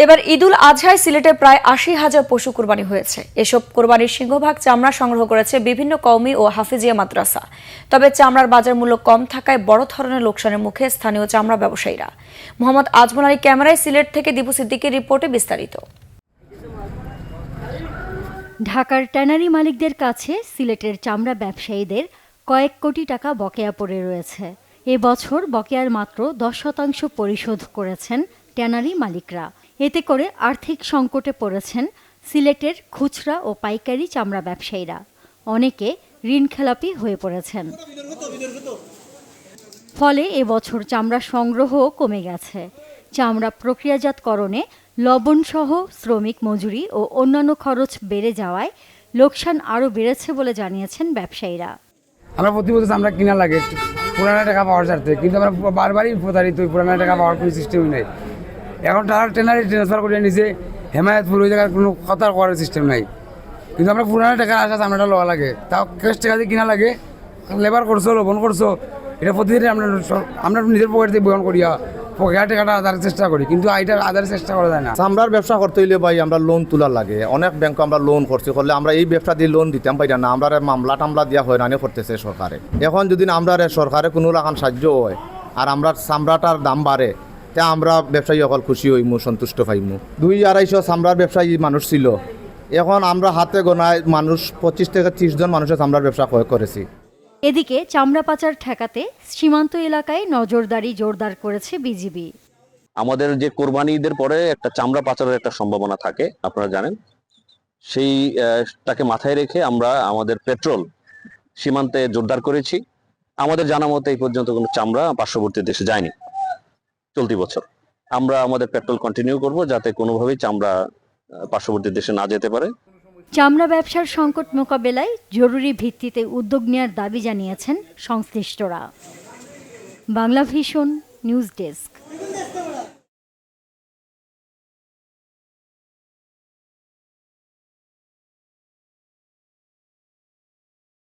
এবার ঈদুল আজহায় সিলেটে প্রায় ৮০,০০০ পশু কোরবানি হয়েছে। এসব কোরবানির সিংহভাগ চামড়া সংগ্রহ করেছে বিভিন্ন কওমি ও হাফিজিয়া মাদ্রাসা। তবে চামড়ার বাজার মূল্য কম থাকায় বড় ধরনের লোকসানের মুখে স্থানীয় চামড়া ব্যবসায়ীরা। মোহাম্মদ আজমল আলী ক্যামেরায়, সিলেট থেকে দীপু সিদ্দিকীর রিপোর্টে বিস্তারিত। ঢাকার ট্যানারি মালিকদের কাছে সিলেটের চামড়া ব্যবসায়ীদের কয়েক কোটি টাকা বকেয়া পড়ে রয়েছে। এবছর বকেয়ার মাত্র ১০% পরিশোধ করেছেন ট্যানারি মালিকরা। এতে করে আর্থিক সংকটে পড়েছেন সিলেটের খুচরা ও পাইকারি চামড়া ব্যবসায়ীরা। অনেকে ঋণখেলাপি হয়ে পড়েছেন। ফলে এবছর চামড়া সংগ্রহও কমে গেছে। চামড়া প্রক্রিয়াজাতকরণে লবণসহ শ্রমিক মজুরি ও অন্যান্য খরচ বেড়ে যাওয়ায় লোকসান আরও বেড়েছে বলে জানিয়েছেন ব্যবসায়ীরা। আমরা প্রতি বছর চামড়া কিনা লাগে পুরানো টাকা পাওয়ার স্বার্থে, কিন্তু আমরা বারবারই প্রতারিত, পুরানো টাকা পাওয়ার কোনো সিস্টেমই নেই। এখন তারা ট্রেনারি ট্রান্সফার করে নিজে হেমায়তপুর ওই জায়গায় কোনো কথা করার সিস্টেম নাই, কিন্তু আমরা পুরানো টাকার আশা চামড়াটা লওয়া লাগে, তাও ক্যাশ টাকা দিয়ে কিনা লাগে। লেবার করছো, লবণ করছো, এটা প্রতিদিন আমরা নিজের পকেট থেকে বহন করিয়া পকেট টাকাটা আদারের চেষ্টা করি, কিন্তু এটা আদারের চেষ্টা করা যায় না। চামড়ার ব্যবসা করতে হইলে ভাই আমরা লোন তোলা লাগে। অনেক ব্যাংক আমরা লোন করছি, করলে আমরা এই ব্যবসা দিয়ে লোন দিতাম পাই না। আমরা মামলা টামলা দিয়া হয়রানি করতেছে সরকারে। এখন যদি আমরা সরকারে কোনো রকম সাহায্য হয় আর আমরা চামড়াটার দাম বাড়ে, তা আমরা ব্যবসায়ী অকল খুশি হইমু, সন্তুষ্ট পাইমু। ২-২৫০ চামড়ার ব্যবসায়ী মানুষ ছিল, এখন আমরা হাতে গোনায় মানুষ ২৫ থেকে ৩০ জন মানুষের চামড়ার ব্যবসা করেছি। এদিকে চামড়া পাচার ঠেকাতে সীমান্ত এলাকায় নজরদারি জোরদার করেছে বিজিবি। আমাদের যে কোরবানি ঈদের পরে একটা চামড়া পাচারের একটা সম্ভাবনা থাকে, আপনারা জানেন, সেইটাকে মাথায় রেখে আমরা আমাদের পেট্রোল সীমান্তে জোরদার করেছি। আমাদের জানা মতে এই পর্যন্ত কোনো চামড়া পার্শ্ববর্তী দেশে যায়নি। চলতি বছর আমরা আমাদের পেট্রোল কন্টিনিউ করব, যাতে কোনোভাবেই চামড়া পার্শ্ববর্তী দেশে না যেতে পারে। চামড়া ব্যবসার সংকট মোকাবেলায় জরুরি ভিত্তিতে উদ্যোগ নেওয়ার দাবি জানিয়েছেন সংশ্লিষ্টরা। Bangla vision news desk.